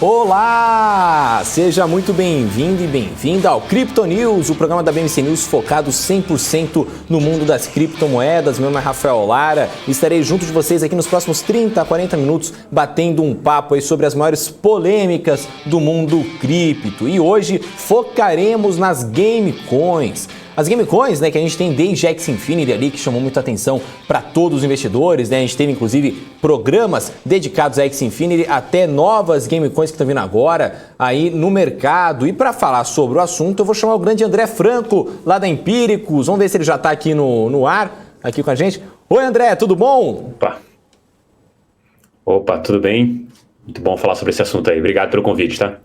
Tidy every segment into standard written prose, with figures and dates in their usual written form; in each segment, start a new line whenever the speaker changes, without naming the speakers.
Olá! Seja muito bem-vindo e bem-vinda ao Crypto News, o programa da BMC News focado 100% no mundo das criptomoedas. Meu nome é Rafael Lara e estarei junto de vocês aqui nos próximos 30 a 40 minutos batendo um papo aí sobre as maiores polêmicas do mundo cripto. E hoje focaremos nas gamecoins. As gamecoins, né, que a gente tem desde Axie Infinity ali, que chamou muita atenção para todos os investidores, né? A gente teve inclusive programas dedicados a Axie Infinity, até novas gamecoins que estão vindo agora aí no mercado. E para falar sobre o assunto, eu vou chamar o grande André Franco, lá da Empíricos. Vamos ver se ele já está aqui no ar, aqui com a gente. Oi, André, tudo bom?
Opa, tudo bem? Muito bom falar sobre esse assunto aí. Obrigado pelo convite, tá?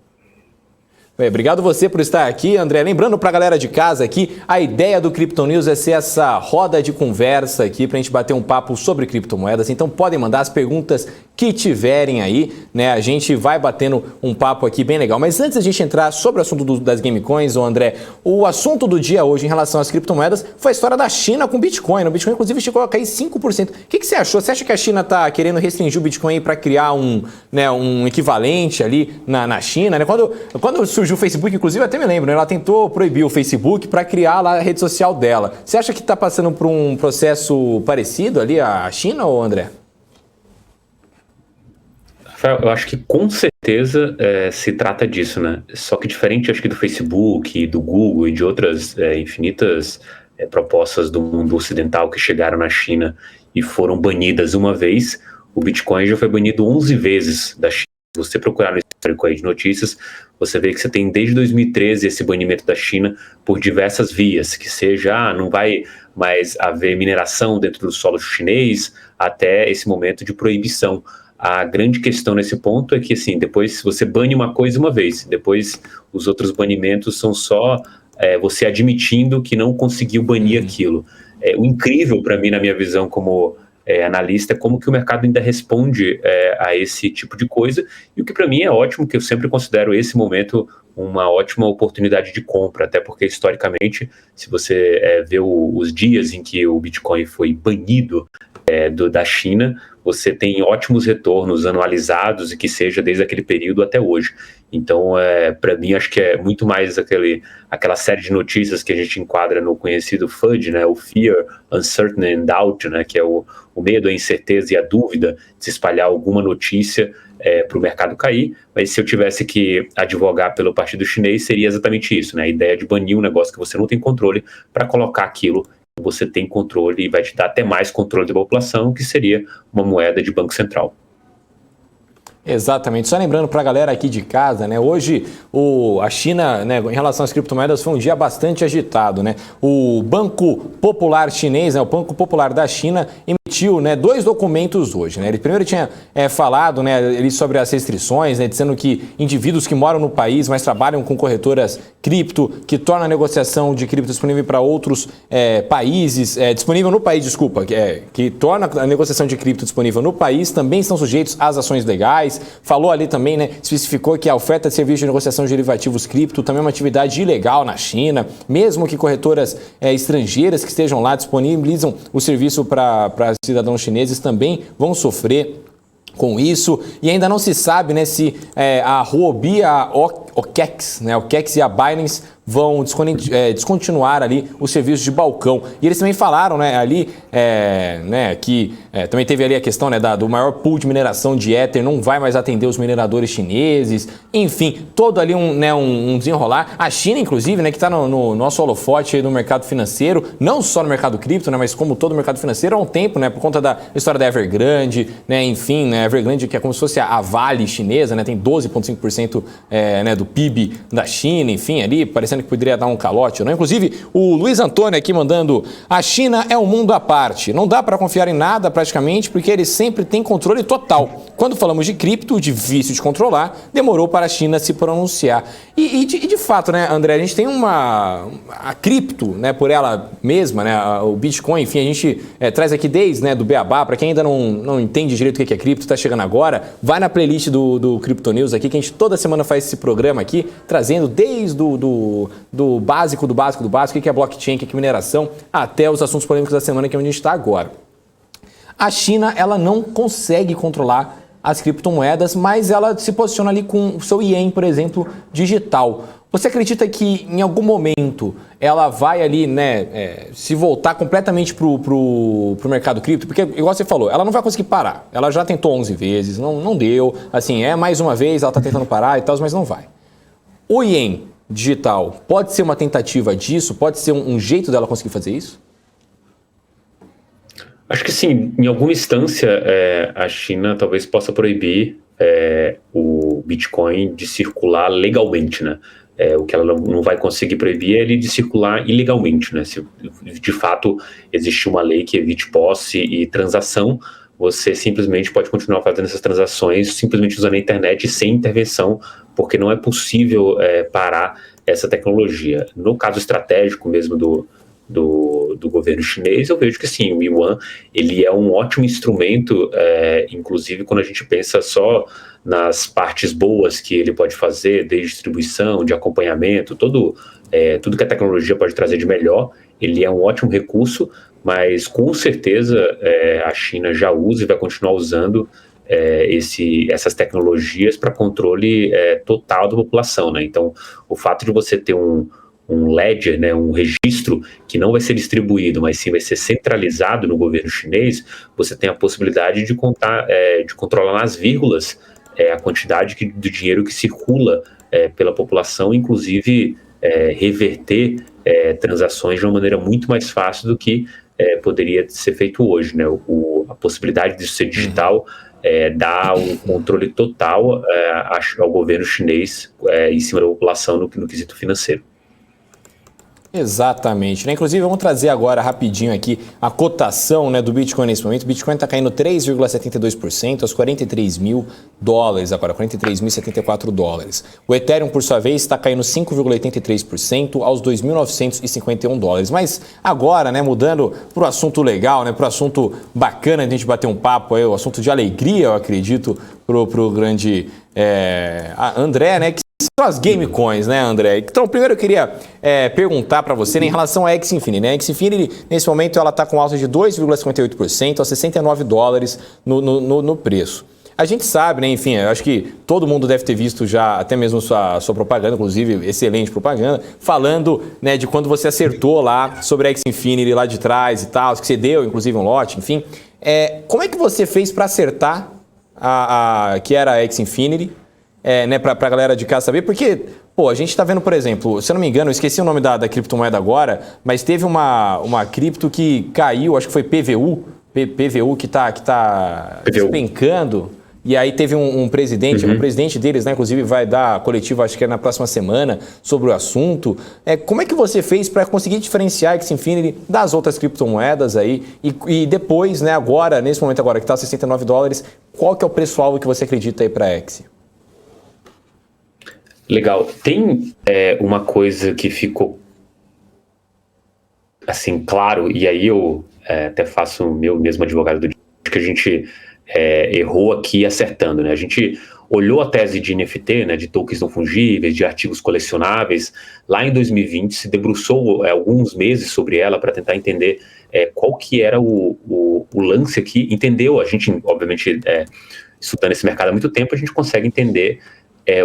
Obrigado você por estar aqui, André. Lembrando para a galera de casa aqui, a ideia do Crypto News é ser essa roda de conversa aqui para a gente bater um papo sobre criptomoedas. Então podem mandar as perguntas que tiverem aí, né? A gente vai batendo um papo aqui bem legal. Mas antes da gente entrar sobre o assunto das gamecoins, André, o assunto do dia hoje em relação às criptomoedas foi a história da China com o Bitcoin. O Bitcoin, inclusive, chegou a cair 5%. O que você achou? Você acha que a China está querendo restringir o Bitcoin para criar um equivalente ali na China? Né? Quando surgiu o Facebook, inclusive, até me lembro, né? Ela tentou proibir o Facebook para criar lá a rede social dela. Você acha que está passando por um processo parecido ali a China, ou André?
Rafael, eu acho que com certeza se trata disso, né? Só que diferente, acho que do Facebook, do Google e de outras infinitas propostas do mundo ocidental que chegaram na China e foram banidas uma vez, o Bitcoin já foi banido 11 vezes da China. Se você procurar no histórico aí de notícias, você vê que você tem desde 2013 esse banimento da China por diversas vias, que seja, não vai mais haver mineração dentro do solo chinês, até esse momento de proibição. A grande questão nesse ponto é que, assim, depois você bane uma coisa uma vez, depois os outros banimentos são só você admitindo que não conseguiu banir aquilo. O incrível para mim, na minha visão como analista, é como que o mercado ainda responde a esse tipo de coisa, e o que para mim é ótimo, que eu sempre considero esse momento uma ótima oportunidade de compra, até porque historicamente, se você vê os dias em que o Bitcoin foi banido da China, você tem ótimos retornos anualizados e que seja desde aquele período até hoje. Então, para mim, acho que é muito mais aquela série de notícias que a gente enquadra no conhecido FUD, né, o Fear, Uncertainty and Doubt, né, que é o medo, a incerteza e a dúvida de se espalhar alguma notícia para o mercado cair. Mas se eu tivesse que advogar pelo partido chinês, seria exatamente isso, né, a ideia de banir um negócio que você não tem controle para colocar aquilo que você tem controle e vai te dar até mais controle da população, que seria uma moeda de banco central.
Exatamente. Só lembrando para a galera aqui de casa, né? Hoje a China, né, em relação às criptomoedas, foi um dia bastante agitado, né? O Banco Popular Chinês, né, o Banco Popular da China, emitiu, né, 2 documentos hoje, né? Ele primeiro tinha falado, né, sobre as restrições, né, dizendo que indivíduos que moram no país, mas trabalham com corretoras cripto, que torna a negociação de cripto disponível para outros países, disponível no país, desculpa, que torna a negociação de cripto disponível no país, também estão sujeitos às ações legais. Falou ali também, né, especificou que a oferta de serviço de negociação de derivativos cripto também é uma atividade ilegal na China, mesmo que corretoras estrangeiras que estejam lá disponibilizam o serviço para cidadãos chineses também vão sofrer com isso. E ainda não se sabe, né, se a Huobi, a OKEX, né, a OKEX e a Binance vão descontinuar ali os serviços de balcão. E eles também falaram, né, ali que também teve ali a questão, né, do maior pool de mineração de Ether, não vai mais atender os mineradores chineses. Enfim, todo ali um desenrolar. A China, inclusive, né, que está no nosso holofote aí no mercado financeiro, não só no mercado cripto, né, mas como todo o mercado financeiro há um tempo, né, por conta da história da Evergrande, né, enfim, né, a Evergrande que é como se fosse a Vale chinesa, né, tem 12,5% do PIB da China, enfim, ali parecendo que poderia dar um calote, não? Inclusive, o Luiz Antônio aqui mandando: a China é um mundo à parte. Não dá para confiar em nada praticamente, porque eles sempre têm controle total. Quando falamos de cripto, difícil de controlar, demorou para a China se pronunciar. E de fato, né, André, a gente tem a cripto, né, por ela mesma, né, o Bitcoin, enfim, a gente traz aqui desde, né, do Beabá, para quem ainda não entende direito o que é cripto, está chegando agora, vai na playlist do Crypto News aqui, que a gente toda semana faz esse programa aqui, trazendo desde do básico, o que é blockchain, o que é mineração, até os assuntos polêmicos da semana, que é onde a gente está agora. A China, ela não consegue controlar as criptomoedas, mas ela se posiciona ali com o seu ien, por exemplo, digital. Você acredita que em algum momento ela vai ali, né, se voltar completamente pro mercado cripto? Porque, igual você falou, ela não vai conseguir parar. Ela já tentou 11 vezes, não deu. Assim, mais uma vez, ela está tentando parar e tal, mas não vai. O ien digital pode ser uma tentativa disso? Pode ser um jeito dela conseguir fazer isso?
Acho que sim. Em alguma instância, a China talvez possa proibir o Bitcoin de circular legalmente, né? O que ela não vai conseguir proibir é ele de circular ilegalmente, né? Se de fato existe uma lei que evite posse e transação, você simplesmente pode continuar fazendo essas transações simplesmente usando a internet sem intervenção, porque não é possível parar essa tecnologia. No caso estratégico mesmo do governo chinês, eu vejo que sim, o yuan ele é um ótimo instrumento, inclusive quando a gente pensa só nas partes boas que ele pode fazer, desde distribuição, de acompanhamento, tudo que a tecnologia pode trazer de melhor, ele é um ótimo recurso, mas com certeza a China já usa e vai continuar usando essas tecnologias para controle total da população, né? Então, o fato de você ter um ledger, né, um registro que não vai ser distribuído, mas sim vai ser centralizado no governo chinês, você tem a possibilidade de controlar nas vírgulas a quantidade do dinheiro que circula pela população, inclusive reverter transações de uma maneira muito mais fácil do que poderia ser feito hoje, né? A possibilidade disso ser digital dá um controle total ao governo chinês em cima da população no quesito financeiro.
Exatamente, né? Inclusive, vamos trazer agora rapidinho aqui a cotação, né, do Bitcoin nesse momento. O Bitcoin está caindo 3,72% aos 43 mil dólares agora, 43.074 dólares. O Ethereum, por sua vez, está caindo 5,83% aos 2.951 dólares. Mas agora, né, mudando para o assunto legal, né, para o assunto bacana de a gente bater um papo aí, o assunto de alegria, eu acredito, pro grande André, né, que são as game coins, né, André? Então, primeiro eu queria perguntar para você, né, em relação à Axie Infinity, né? A Axie Infinity, nesse momento, ela está com alta de 2,58% a 69 dólares no preço. A gente sabe, né, enfim, eu acho que todo mundo deve ter visto já, até mesmo sua propaganda, inclusive, excelente propaganda, falando, né, de quando você acertou lá sobre a Axie Infinity lá de trás e tal, que você deu, inclusive, um lote, enfim. Como é que você fez para acertar que era a Axie Infinity? Né, pra galera de casa saber, porque, pô, a gente tá vendo, por exemplo, se eu não me engano, eu esqueci o nome da criptomoeda agora, mas teve uma cripto que caiu, acho que foi PVU que tá despencando, e aí teve um presidente, o presidente deles, né, inclusive vai dar coletiva, acho que é na próxima semana, sobre o assunto. Como é que você fez para conseguir diferenciar a Axie Infinity das outras criptomoedas aí, e depois, né, agora, nesse momento agora, que tá 69 dólares, qual que é o preço-alvo que você acredita aí para a Axie?
Legal. Tem uma coisa que ficou assim, claro, e aí eu até faço o meu mesmo advogado do direito, que a gente errou aqui acertando, né? A gente olhou a tese de NFT, né, de tokens não fungíveis, de artigos colecionáveis, lá em 2020, se debruçou alguns meses sobre ela para tentar entender qual que era o lance aqui, entendeu? A gente, obviamente, estudando esse mercado há muito tempo, a gente consegue entender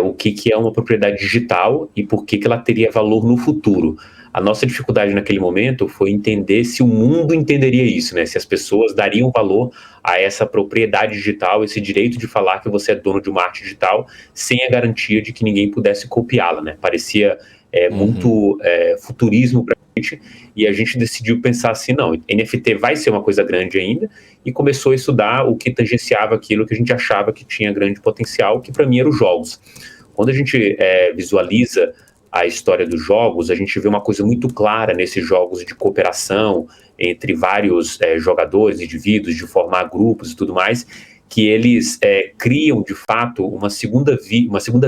o que é uma propriedade digital e por que ela teria valor no futuro. A nossa dificuldade naquele momento foi entender se o mundo entenderia isso, né? Se as pessoas dariam valor a essa propriedade digital, esse direito de falar que você é dono de uma arte digital sem a garantia de que ninguém pudesse copiá-la, né? Parecia muito futurismo para a gente, e a gente decidiu pensar assim, não, NFT vai ser uma coisa grande ainda, e começou a estudar o que tangenciava aquilo que a gente achava que tinha grande potencial, que para mim eram os jogos. Quando a gente visualiza a história dos jogos, a gente vê uma coisa muito clara nesses jogos de cooperação entre vários jogadores, indivíduos, de formar grupos e tudo mais, que eles criam, de fato, uma segunda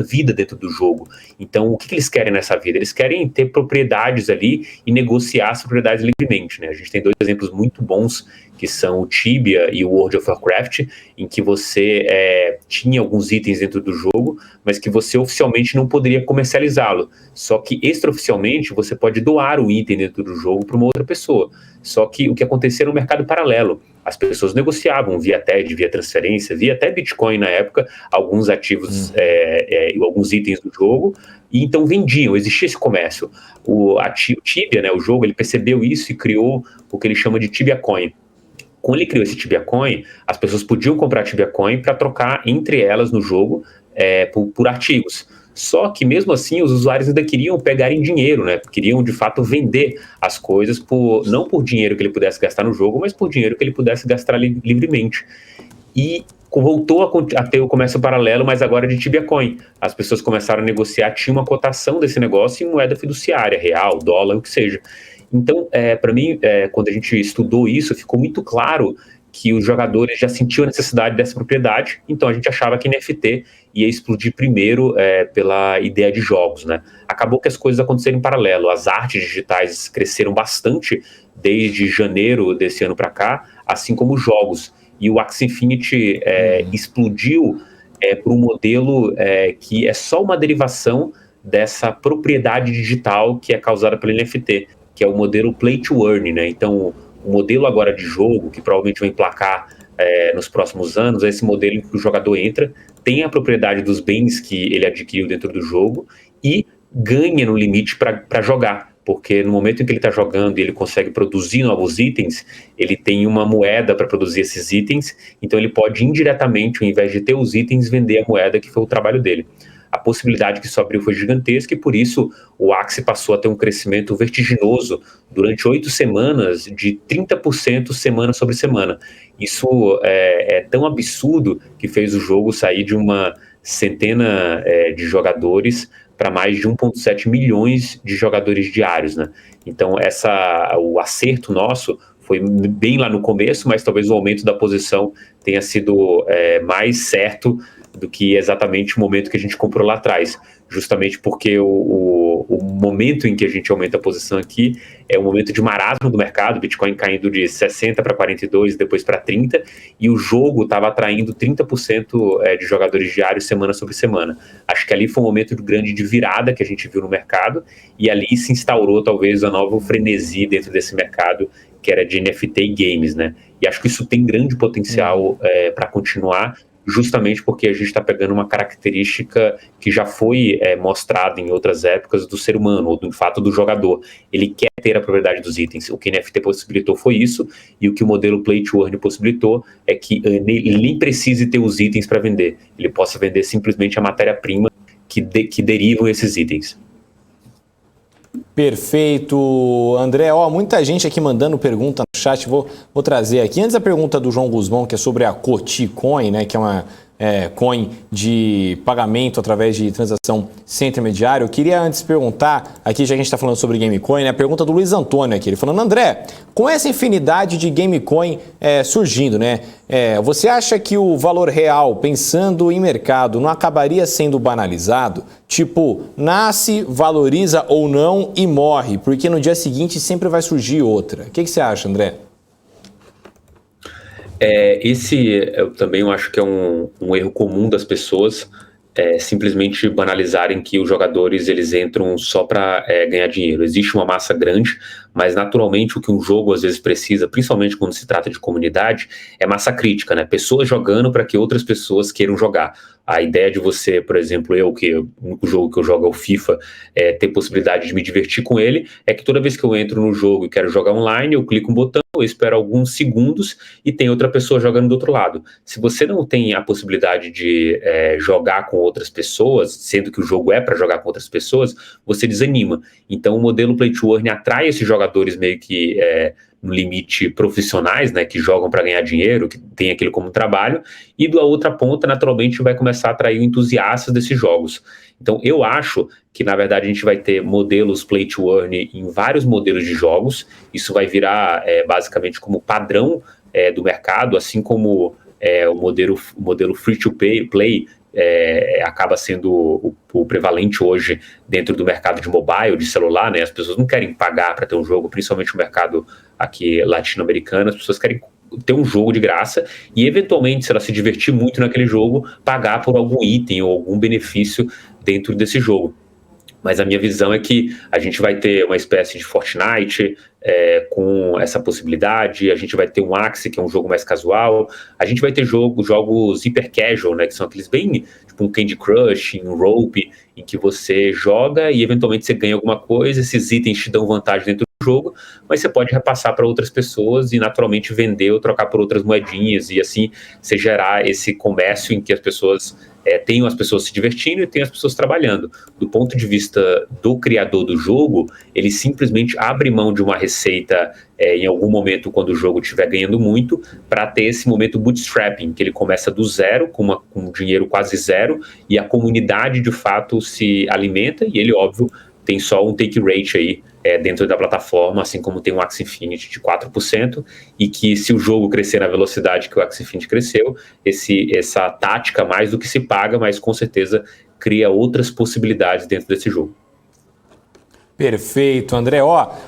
vida dentro do jogo. Então, o que eles querem nessa vida? Eles querem ter propriedades ali e negociar as propriedades livremente, né? A gente tem dois exemplos muito bons, que são o Tibia e o World of Warcraft, em que você tinha alguns itens dentro do jogo, mas que você oficialmente não poderia comercializá-lo. Só que extraoficialmente você pode doar o item dentro do jogo para uma outra pessoa. Só que o que acontecia era um mercado paralelo. As pessoas negociavam via TED, via transferência, via até Bitcoin na época, alguns ativos, alguns itens do jogo, e então vendiam, existia esse comércio. O Tibia, né, o jogo, ele percebeu isso e criou o que ele chama de Tibia Coin. Quando ele criou esse Tibia Coin, as pessoas podiam comprar Tibia Coin para trocar entre elas no jogo por artigos. Só que mesmo assim os usuários ainda queriam pegar em dinheiro, né? Queriam de fato vender as coisas não por dinheiro que ele pudesse gastar no jogo, mas por dinheiro que ele pudesse gastar livremente. E voltou a ter o comércio paralelo, mas agora de Tibia Coin. As pessoas começaram a negociar, tinha uma cotação desse negócio em moeda fiduciária, real, dólar, o que seja. Então, para mim, quando a gente estudou isso, ficou muito claro que os jogadores já sentiam a necessidade dessa propriedade, então a gente achava que NFT ia explodir primeiro pela ideia de jogos, né? Acabou que as coisas aconteceram em paralelo, as artes digitais cresceram bastante desde janeiro desse ano para cá, assim como os jogos, e o Axie Infinity explodiu para um modelo que é só uma derivação dessa propriedade digital que é causada pelo NFT, que é o modelo Play to Earn, né? Então, o modelo agora de jogo, que provavelmente vai emplacar nos próximos anos, é esse modelo em que o jogador entra, tem a propriedade dos bens que ele adquiriu dentro do jogo e ganha no limite para jogar. Porque no momento em que ele está jogando e ele consegue produzir novos itens, ele tem uma moeda para produzir esses itens, então ele pode indiretamente, ao invés de ter os itens, vender a moeda que foi o trabalho dele. A possibilidade que isso abriu foi gigantesca e por isso o Axie passou a ter um crescimento vertiginoso durante 8 semanas de 30% semana sobre semana. Isso é tão absurdo que fez o jogo sair de uma centena de jogadores para mais de 1,7 milhões de jogadores diários, né? Então o acerto nosso foi bem lá no começo, mas talvez o aumento da posição tenha sido mais certo do que exatamente o momento que a gente comprou lá atrás, justamente porque o momento em que a gente aumenta a posição aqui é um momento de marasmo do mercado, Bitcoin caindo de 60 para 42, depois para 30, e o jogo estava atraindo 30% de jogadores diários semana sobre semana. Acho que ali foi um momento grande de virada que a gente viu no mercado, e ali se instaurou talvez a nova frenesi dentro desse mercado, que era de NFT e games, né? E acho que isso tem grande potencial para continuar, justamente porque a gente está pegando uma característica que já foi mostrada em outras épocas do ser humano, ou do fato do jogador. Ele quer ter a propriedade dos itens. O que NFT possibilitou foi isso, e o que o modelo Play to Earn possibilitou é que ele nem precise ter os itens para vender. Ele possa vender simplesmente a matéria-prima que derivam esses itens.
Perfeito, André. Muita gente aqui mandando pergunta no chat, vou trazer aqui. Antes da pergunta do João Guzmão, que é sobre a Coti Coin, né, que é uma coin de pagamento através de transação sem intermediário, eu queria antes perguntar, aqui já que a gente está falando sobre Gamecoin, né, a pergunta do Luiz Antônio aqui, ele falando, André, com essa infinidade de Gamecoin surgindo, né, você acha que o valor real, pensando em mercado, não acabaria sendo banalizado? Tipo, nasce, valoriza ou não e morre, porque no dia seguinte sempre vai surgir outra. O que você acha, André?
Eu também acho que é um erro comum das pessoas simplesmente banalizarem que os jogadores eles entram só para ganhar dinheiro. Existe uma massa grande, mas naturalmente o que um jogo às vezes precisa, principalmente quando se trata de comunidade, é massa crítica, né? Pessoas jogando para que outras pessoas queiram jogar. A ideia de você, por exemplo, o único jogo que eu jogo é o FIFA, ter possibilidade de me divertir com ele, é que toda vez que eu entro no jogo e quero jogar online, eu clico um botão, eu espero alguns segundos e tem outra pessoa jogando do outro lado. Se você não tem a possibilidade de jogar com outras pessoas, sendo que o jogo é para jogar com outras pessoas, você desanima. Então o modelo Play to Earn atrai esses jogadores meio que no limite profissionais, né, que jogam para ganhar dinheiro, que tem aquilo como trabalho, e da outra ponta, naturalmente, vai começar a atrair entusiastas desses jogos. Então, eu acho que, na verdade, a gente vai ter modelos Play to Earn em vários modelos de jogos, isso vai virar, basicamente, como padrão do mercado, assim como o modelo Free to Play acaba sendo o prevalente hoje dentro do mercado de mobile, de celular, né? As pessoas não querem pagar para ter um jogo, principalmente o mercado aqui latino-americano, as pessoas querem ter um jogo de graça e, eventualmente, se ela se divertir muito naquele jogo, pagar por algum item ou algum benefício dentro desse jogo. Mas a minha visão é que a gente vai ter uma espécie de Fortnite com essa possibilidade, a gente vai ter um Axie, que é um jogo mais casual, a gente vai ter jogos hiper casual, né, que são aqueles bem, tipo um Candy Crush, um Rope, em que você joga e eventualmente você ganha alguma coisa, esses itens te dão vantagem dentro do jogo, mas você pode repassar para outras pessoas e naturalmente vender ou trocar por outras moedinhas e assim você gerar esse comércio em que as pessoas tenham as pessoas se divertindo e tenham as pessoas trabalhando. Do ponto de vista do criador do jogo, ele simplesmente abre mão de uma receita em algum momento quando o jogo estiver ganhando muito, para ter esse momento bootstrapping, que ele começa do zero, com dinheiro quase zero, e a comunidade de fato se alimenta, e ele, óbvio, tem só um take rate aí dentro da plataforma, assim como tem um Axie Infinity de 4%, e que se o jogo crescer na velocidade que o Axie Infinity cresceu, essa tática mais do que se paga, mas com certeza cria outras possibilidades dentro desse jogo.
Perfeito, André.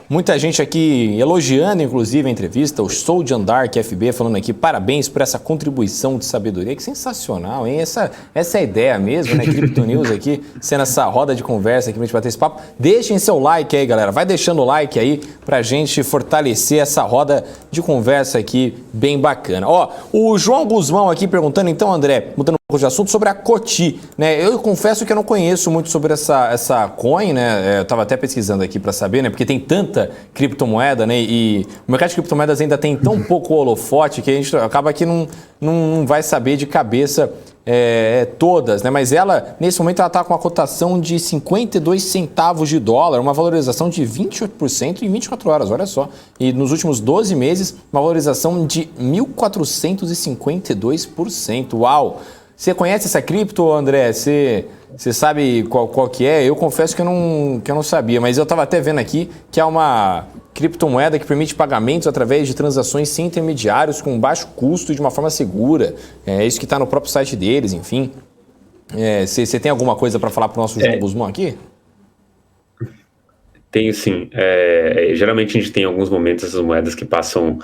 Muita gente aqui elogiando, inclusive, a entrevista. O Sou de Andark FB falando aqui, parabéns por essa contribuição de sabedoria. Que sensacional, hein? Essa é a ideia mesmo, né? Crypto News aqui, sendo essa roda de conversa aqui pra gente bater esse papo. Deixem seu like aí, galera. Vai deixando o like aí pra gente fortalecer essa roda de conversa aqui bem bacana. O João Guzmão aqui perguntando, então, André, mudando um pouco de assunto, sobre a Coti, né? Eu confesso que eu não conheço muito sobre essa coin, né? Eu tava até pesquisando aqui para saber, né? Porque tem tanta criptomoeda, né? E o mercado de criptomoedas ainda tem tão pouco holofote que a gente acaba que não vai saber de cabeça todas, né? Mas ela, nesse momento, ela está com uma cotação de 52 centavos de dólar, uma valorização de 28% em 24 horas, olha só. E nos últimos 12 meses, uma valorização de 1.452%. Uau! Você conhece essa cripto, André? Você sabe qual que é? Eu confesso que eu não sabia, mas eu estava até vendo aqui que é uma criptomoeda que permite pagamentos através de transações sem intermediários, com baixo custo e de uma forma segura. É isso que está no próprio site deles, enfim. Você tem alguma coisa para falar para o nosso João Guzmão aqui?
Tenho sim. Geralmente a gente tem alguns momentos essas moedas que passam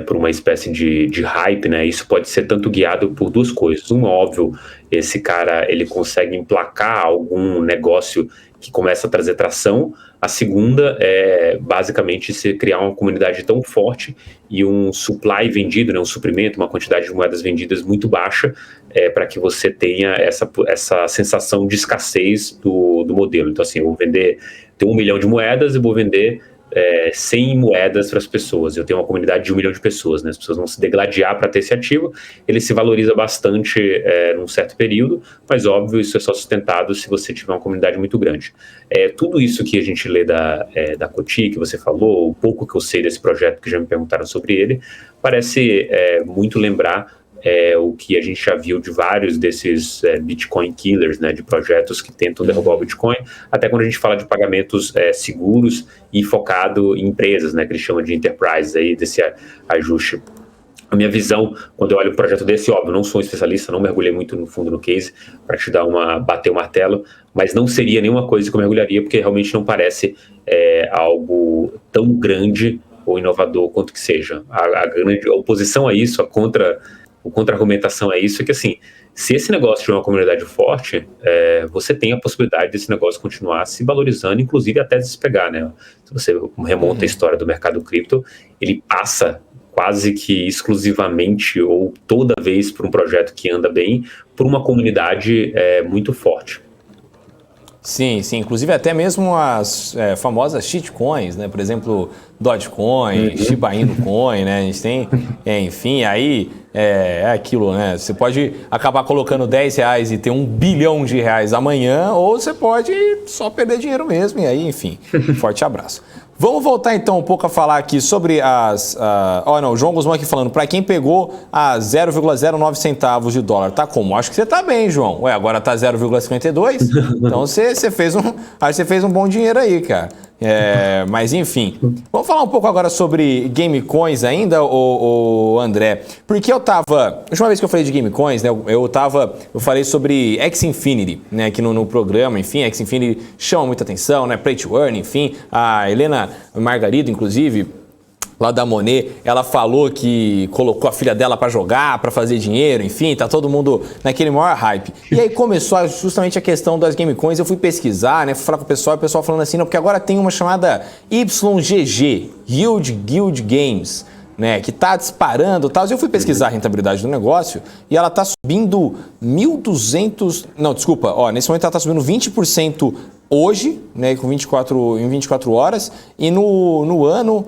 por uma espécie de hype, né? Isso pode ser tanto guiado por duas coisas. Uma, óbvio, esse cara ele consegue emplacar algum negócio que começa a trazer tração. A segunda é basicamente se criar uma comunidade tão forte e um supply vendido, né, um suprimento, uma quantidade de moedas vendidas muito baixa, para que você tenha essa sensação de escassez do modelo. Então, assim, eu vou vender, tenho 1 milhão de moedas e vou vender 100 moedas para as pessoas. Eu tenho uma comunidade de 1 milhão de pessoas, né? As pessoas vão se degladiar para ter esse ativo, ele se valoriza bastante num certo período, mas óbvio, isso é só sustentado se você tiver uma comunidade muito grande. Tudo isso que a gente lê da Coti, que você falou, o pouco que eu sei desse projeto, que já me perguntaram sobre ele, parece muito lembrar o que a gente já viu de vários desses Bitcoin killers, né, de projetos que tentam derrubar o Bitcoin, até quando a gente fala de pagamentos seguros e focado em empresas, né, que eles chamam de enterprise, aí, desse ajuste. A minha visão, quando eu olho um projeto desse, óbvio, não sou um especialista, não mergulhei muito no fundo no case para te bater o martelo, mas não seria nenhuma coisa que eu mergulharia, porque realmente não parece algo tão grande ou inovador quanto que seja. A grande oposição a isso, a contra-argumentação é isso, é que assim, se esse negócio tiver uma comunidade forte, você tem a possibilidade desse negócio continuar se valorizando, inclusive até despegar, né? Se você remonta a história do mercado cripto, ele passa quase que exclusivamente ou toda vez por um projeto que anda bem, por uma comunidade muito forte.
Sim, sim. Inclusive até mesmo as famosas shitcoins, né? Por exemplo, Dogecoin, Shiba Inu Coin, né? A gente tem, enfim, aí é aquilo, né? Você pode acabar colocando R$10 e ter R$1 bilhão amanhã, ou você pode só perder dinheiro mesmo. E aí, enfim, forte abraço. Vamos voltar então um pouco a falar aqui sobre o João Guzmão aqui falando, para quem pegou a 0,09 centavos de dólar, tá como? Acho que você tá bem, João. Agora tá 0,52, então você fez um bom dinheiro aí, cara. Mas enfim, vamos falar um pouco agora sobre gamecoins ainda, o André, porque a última vez que eu falei de gamecoins, né, eu falei sobre Axie Infinity, né, aqui no programa, enfim, Axie Infinity chama muita atenção, né, Play to Earn, enfim, a Helena Margarido, inclusive, lá da Monet, ela falou que colocou a filha dela para jogar, para fazer dinheiro, enfim, tá todo mundo naquele maior hype. E aí começou justamente a questão das gamecoins, eu fui pesquisar, né, fui falar com o pessoal falando assim, não, porque agora tem uma chamada YGG, Yield Guild Games, né, que tá disparando e tal. Eu fui pesquisar a rentabilidade do negócio e ela tá subindo 1.200, não, desculpa, nesse momento ela tá subindo 20% hoje, né, em 24 horas, e no ano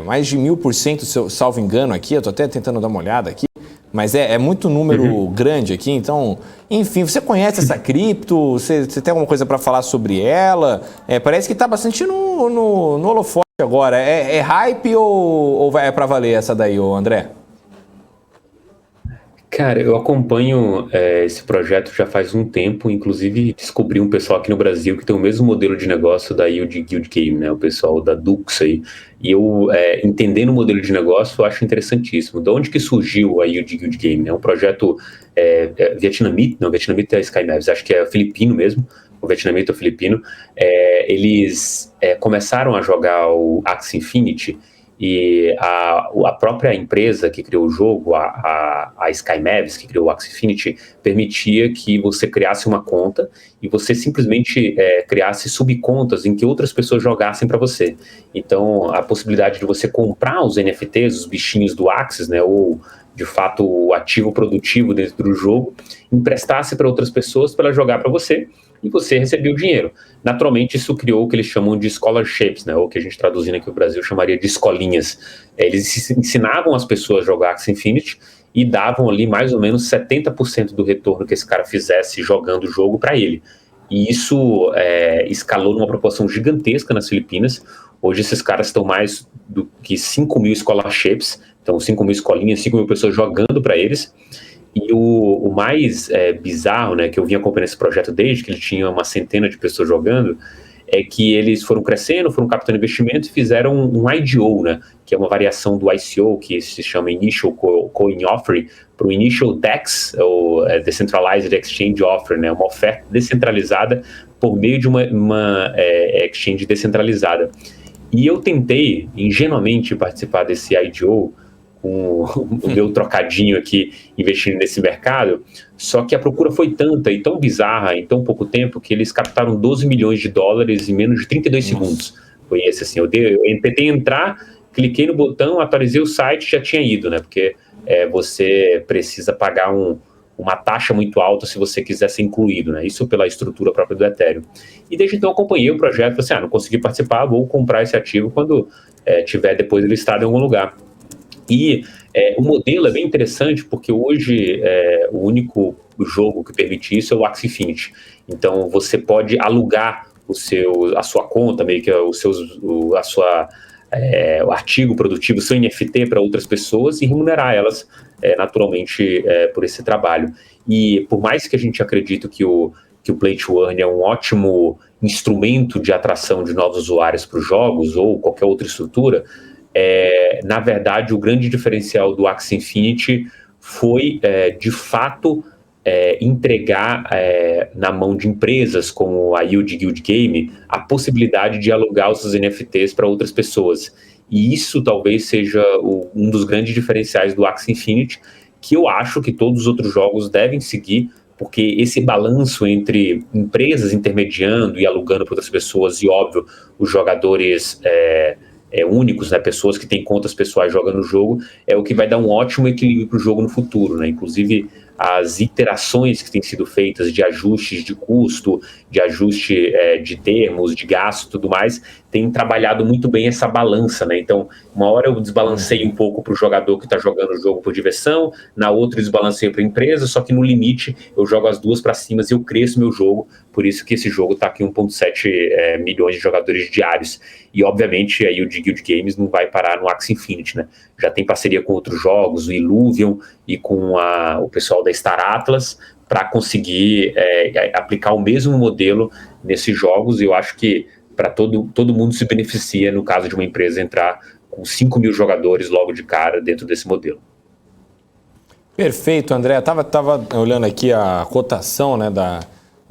mais de 1.000%, salvo engano aqui, eu tô até tentando dar uma olhada aqui, mas é muito número grande aqui, então, enfim, você conhece essa cripto, você tem alguma coisa para falar sobre ela? Parece que está bastante no holofote agora, é hype ou é para valer essa daí, André?
Cara, eu acompanho esse projeto já faz um tempo, inclusive descobri um pessoal aqui no Brasil que tem o mesmo modelo de negócio da Yield Guild Game, né, o pessoal da Dux aí, e eu, entendendo o modelo de negócio, eu acho interessantíssimo. De onde que surgiu a Yield Guild Game? É um projeto vietnamita, não, vietnamita é SkyMavs, acho que é filipino mesmo, o vietnamita ou filipino. Eles começaram a jogar o Axie Infinity, e a própria empresa que criou o jogo, a SkyMavs, que criou o Axie Infinity, permitia que você criasse uma conta e você simplesmente criasse subcontas em que outras pessoas jogassem para você. Então, a possibilidade de você comprar os NFTs, os bichinhos do Axie, né, ou de fato o ativo produtivo dentro do jogo, emprestasse para outras pessoas para jogar para você, e você recebia o dinheiro. Naturalmente, isso criou o que eles chamam de scholarships, né, ou que a gente traduzindo aqui no Brasil chamaria de escolinhas. Eles ensinavam as pessoas a jogar Axie Infinity e davam ali mais ou menos 70% do retorno que esse cara fizesse jogando o jogo para ele. E isso escalou numa proporção gigantesca nas Filipinas. Hoje esses caras estão mais do que 5.000 scholarships, então 5.000 escolinhas, 5.000 pessoas jogando para eles. E o mais bizarro, né, que eu vim acompanhando esse projeto desde que ele tinha uma centena de pessoas jogando, é que eles foram crescendo, foram captando investimento e fizeram um IDO, né, que é uma variação do ICO, que se chama Initial Coin Offering, para o Initial DEX, ou Decentralized Exchange Offer, né, uma oferta descentralizada por meio de uma exchange descentralizada. E eu tentei, ingenuamente, participar desse IDO, com o meu trocadinho aqui, investindo nesse mercado, só que a procura foi tanta e tão bizarra em tão pouco tempo que eles captaram 12 milhões de dólares em menos de 32 segundos. Foi esse, assim, eu tentei entrar, cliquei no botão, atualizei o site, já tinha ido, né, porque você precisa pagar uma taxa muito alta se você quiser ser incluído, né, isso pela estrutura própria do Ethereum. E desde então eu acompanhei o projeto, falei assim, não consegui participar, vou comprar esse ativo quando tiver depois listado em algum lugar. E o modelo é bem interessante porque hoje o único jogo que permite isso é o Axie Infinity. Então você pode alugar a sua conta, meio que o artigo produtivo, o seu NFT para outras pessoas e remunerar elas naturalmente por esse trabalho. E por mais que a gente acredite que o Play to Earn é um ótimo instrumento de atração de novos usuários para os jogos ou qualquer outra estrutura, na verdade, o grande diferencial do Axie Infinity foi, de fato, entregar na mão de empresas como a Yield Guild Game a possibilidade de alugar os seus NFTs para outras pessoas. E isso talvez seja um dos grandes diferenciais do Axie Infinity, que eu acho que todos os outros jogos devem seguir, porque esse balanço entre empresas intermediando e alugando para outras pessoas e, óbvio, os jogadores únicos, né, pessoas que têm contas pessoais jogando o jogo, é o que vai dar um ótimo equilíbrio para o jogo no futuro, né? Inclusive as iterações que têm sido feitas de ajustes de custo, de ajuste de termos, de gasto e tudo mais, têm trabalhado muito bem essa balança, né? Então, uma hora eu desbalancei um pouco para o jogador que está jogando o jogo por diversão, na outra eu desbalancei para a empresa, só que no limite eu jogo as duas para cima e eu cresço meu jogo, por isso que esse jogo está aqui 1,7 milhões de jogadores diários. E, obviamente, aí o Guild Games não vai parar no Axie Infinity, né? Já tem parceria com outros jogos, o Illuvium e com o pessoal da Star Atlas, para conseguir aplicar o mesmo modelo nesses jogos. E eu acho que para todo mundo se beneficia no caso de uma empresa entrar com 5.000 jogadores logo de cara dentro desse modelo.
Perfeito, André. Tava olhando aqui a cotação, né, da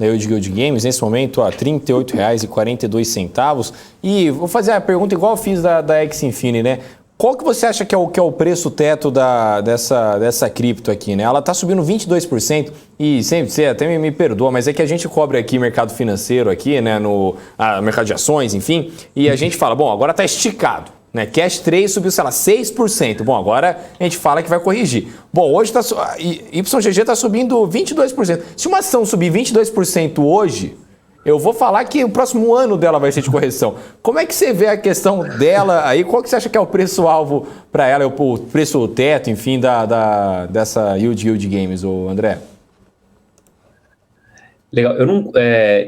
da Yield Guild Games, nesse momento a R$ 38,42. E vou fazer a pergunta igual eu fiz da X-Infinity, né? Qual que você acha que é o preço teto dessa cripto aqui, né? Ela está subindo 22% e sempre, você até me perdoa, mas é que a gente cobre aqui mercado financeiro aqui, né? No mercado de ações, enfim, e a gente fala, bom, agora está esticado, né? Cash 3 subiu, sei lá, 6%. Bom, agora a gente fala que vai corrigir. Bom, hoje YGG está subindo 22%. Se uma ação subir 22% hoje, eu vou falar que o próximo ano dela vai ser de correção. Como é que você vê a questão dela aí? Qual que você acha que é o preço-alvo para ela, o preço teto, enfim, dessa Yield Guild Games, André?
Legal.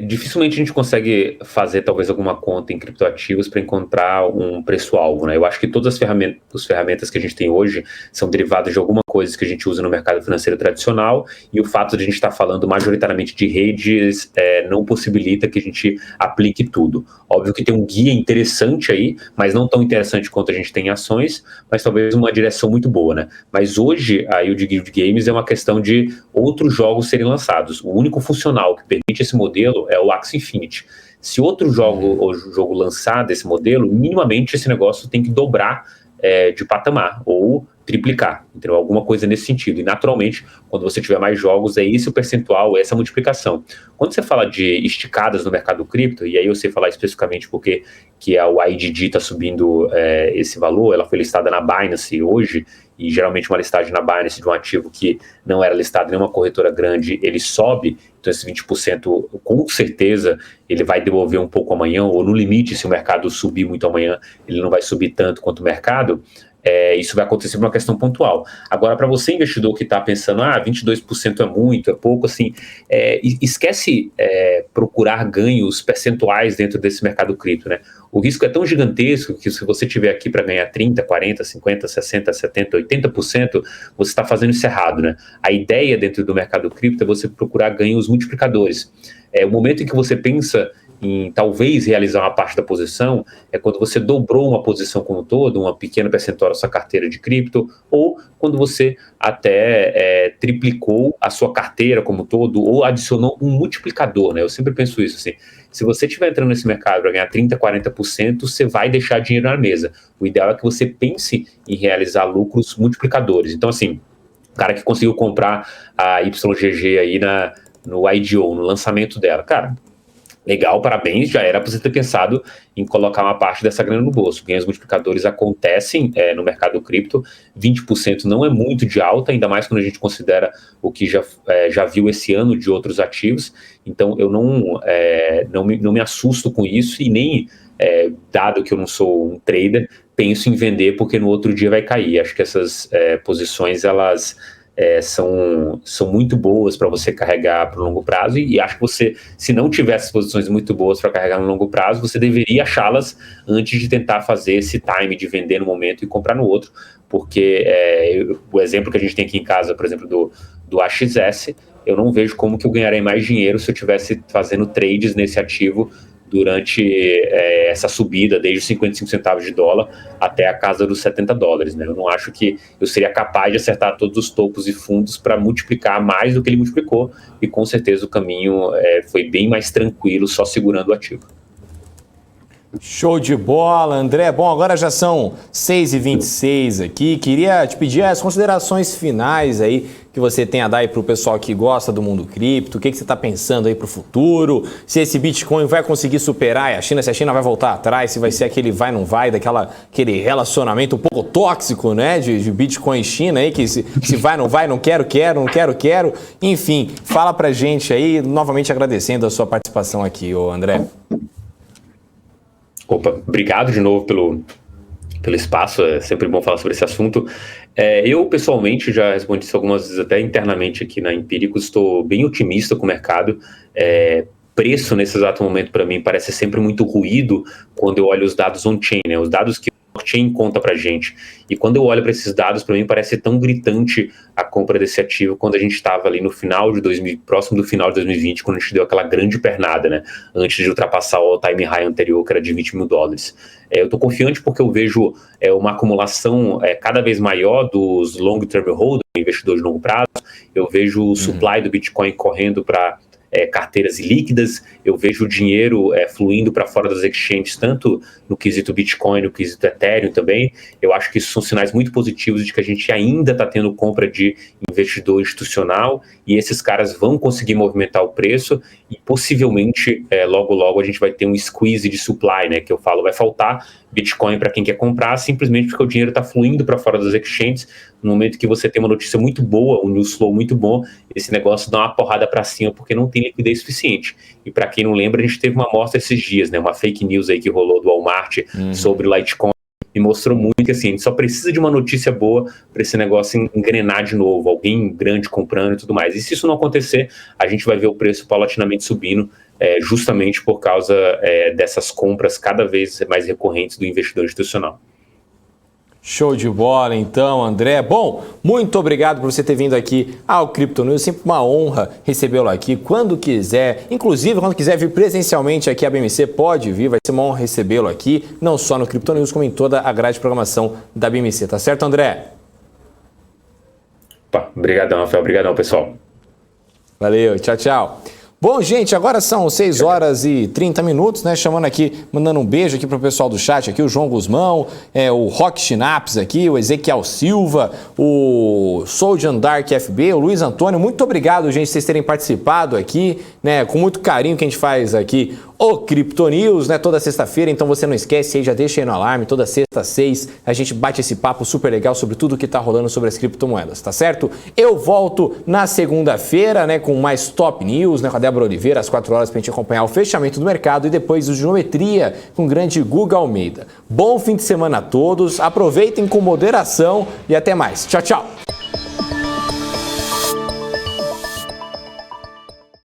Dificilmente a gente consegue fazer talvez alguma conta em criptoativos para encontrar um preço-alvo, né? Eu acho que todas as ferramentas que a gente tem hoje são derivadas de alguma coisa que a gente usa no mercado financeiro tradicional, e o fato de a gente estar falando majoritariamente de redes não possibilita que a gente aplique tudo. Óbvio que tem um guia interessante aí, mas não tão interessante quanto a gente tem em ações, mas talvez uma direção muito boa, né? Mas hoje a Yield Guild Games é uma questão de outros jogos serem lançados. O único funcional que permite esse modelo é o Axie Infinity. Se outro jogo lançar desse modelo, minimamente esse negócio tem que dobrar de patamar ou triplicar, entendeu? Alguma coisa nesse sentido. E naturalmente, quando você tiver mais jogos, é esse o percentual, essa multiplicação. Quando você fala de esticadas no mercado cripto, e aí eu sei falar especificamente porque que a YGG está subindo esse valor, ela foi listada na Binance hoje, e geralmente uma listagem na Binance de um ativo que não era listado em nenhuma corretora grande, ele sobe, então esse 20% com certeza ele vai devolver um pouco amanhã, ou no limite, se o mercado subir muito amanhã, ele não vai subir tanto quanto o mercado. Isso vai acontecer por uma questão pontual. Agora, para você, investidor que está pensando, 22% é muito, é pouco, assim, esquece procurar ganhos percentuais dentro desse mercado cripto, né? O risco é tão gigantesco que se você tiver aqui para ganhar 30%, 40%, 50%, 60%, 70%, 80%, você está fazendo isso errado, né? A ideia dentro do mercado cripto é você procurar ganhos multiplicadores. O momento em que você pensa em talvez realizar uma parte da posição é quando você dobrou uma posição como um todo, uma pequena percentual da sua carteira de cripto, ou quando você até triplicou a sua carteira como um todo, ou adicionou um multiplicador, né? Eu sempre penso isso, assim, se você estiver entrando nesse mercado para ganhar 30%, 40%, você vai deixar dinheiro na mesa. O ideal é que você pense em realizar lucros multiplicadores. Então, assim, o cara que conseguiu comprar a YGG aí no IDO, no lançamento dela, cara, legal, parabéns, já era para você ter pensado em colocar uma parte dessa grana no bolso. Ganhos multiplicadores acontecem no mercado cripto, 20% não é muito de alta, ainda mais quando a gente considera o que já viu esse ano de outros ativos. Então eu não me assusto com isso e nem, dado que eu não sou um trader, penso em vender porque no outro dia vai cair. Acho que essas posições, elas são muito boas para você carregar para o longo prazo, e acho que você, se não tivesse posições muito boas para carregar no longo prazo, você deveria achá-las antes de tentar fazer esse time de vender no momento e comprar no outro, porque o exemplo que a gente tem aqui em casa, por exemplo, do AXS, eu não vejo como que eu ganharei mais dinheiro se eu estivesse fazendo trades nesse ativo durante essa subida, desde os 55 centavos de dólar até a casa dos $70, né? Eu não acho que eu seria capaz de acertar todos os topos e fundos para multiplicar mais do que ele multiplicou, e com certeza o caminho foi bem mais tranquilo, só segurando o ativo.
Show de bola, André. Bom, agora já são 6h26 aqui. Queria te pedir as considerações finais aí que você tem a dar aí para o pessoal que gosta do mundo cripto. O que você está pensando aí para o futuro? Se esse Bitcoin vai conseguir superar a China, se a China vai voltar atrás, se vai ser aquele vai não vai, aquele relacionamento um pouco tóxico, né, de Bitcoin e China aí, que se vai não vai, não quero. Enfim, fala pra gente aí, novamente agradecendo a sua participação aqui, André.
Opa, obrigado de novo pelo espaço, é sempre bom falar sobre esse assunto. Eu, pessoalmente, já respondi isso algumas vezes até internamente aqui na Empíricos, estou bem otimista com o mercado. Preço, nesse exato momento, para mim, parece sempre muito ruído quando eu olho os dados on-chain, né? Os dados que o blockchain conta para gente. E quando eu olho para esses dados, para mim parece tão gritante a compra desse ativo quando a gente estava ali no final de próximo do final de 2020, quando a gente deu aquela grande pernada, né? Antes de ultrapassar o all-time high anterior, que era de $20 mil. Eu estou confiante porque eu vejo uma acumulação cada vez maior dos long-term holders, investidores de longo prazo. Eu vejo o supply do Bitcoin correndo para carteiras ilíquidas, eu vejo o dinheiro fluindo para fora das exchanges, tanto no quesito Bitcoin, no quesito Ethereum também. Eu acho que isso são sinais muito positivos de que a gente ainda está tendo compra de investidor institucional e esses caras vão conseguir movimentar o preço e possivelmente logo logo a gente vai ter um squeeze de supply, né, que eu falo, vai faltar Bitcoin para quem quer comprar, simplesmente porque o dinheiro está fluindo para fora das exchanges. No momento que você tem uma notícia muito boa, um news flow muito bom, esse negócio dá uma porrada para cima porque não tem liquidez suficiente. E para quem não lembra, a gente teve uma amostra esses dias, né, uma fake news aí que rolou do Walmart sobre Litecoin, e mostrou muito que assim, a gente só precisa de uma notícia boa para esse negócio engrenar de novo, alguém grande comprando e tudo mais. E se isso não acontecer, a gente vai ver o preço paulatinamente subindo, justamente por causa dessas compras cada vez mais recorrentes do investidor institucional.
Show de bola, então, André. Bom, muito obrigado por você ter vindo aqui ao Crypto News. Sempre uma honra recebê-lo aqui quando quiser. Inclusive, quando quiser vir presencialmente aqui à BMC, pode vir. Vai ser uma honra recebê-lo aqui, não só no Crypto News, como em toda a grade de programação da BMC. Tá certo, André?
Obrigadão, Rafael. Obrigadão, pessoal.
Valeu. Tchau, tchau. Bom, gente, agora são 6 horas e 30 minutos, né? Chamando aqui, mandando um beijo aqui pro pessoal do chat aqui, o João Guzmão, o Rock Schnaps aqui, o Ezequiel Silva, o Soldian Dark FB, o Luiz Antônio. Muito obrigado, gente, vocês terem participado aqui, né? Com muito carinho que a gente faz aqui o Crypto News, né? Toda sexta-feira, então você não esquece aí, já deixa aí no alarme, toda sexta às 6 a gente bate esse papo super legal sobre tudo que tá rolando sobre as criptomoedas, tá certo? Eu volto na segunda-feira, né, com mais Top News, né, com a Débora Oliveira, às 4 horas, pra gente acompanhar o fechamento do mercado e depois o Geometria com o grande Guga Almeida. Bom fim de semana a todos, aproveitem com moderação e até mais. Tchau, tchau!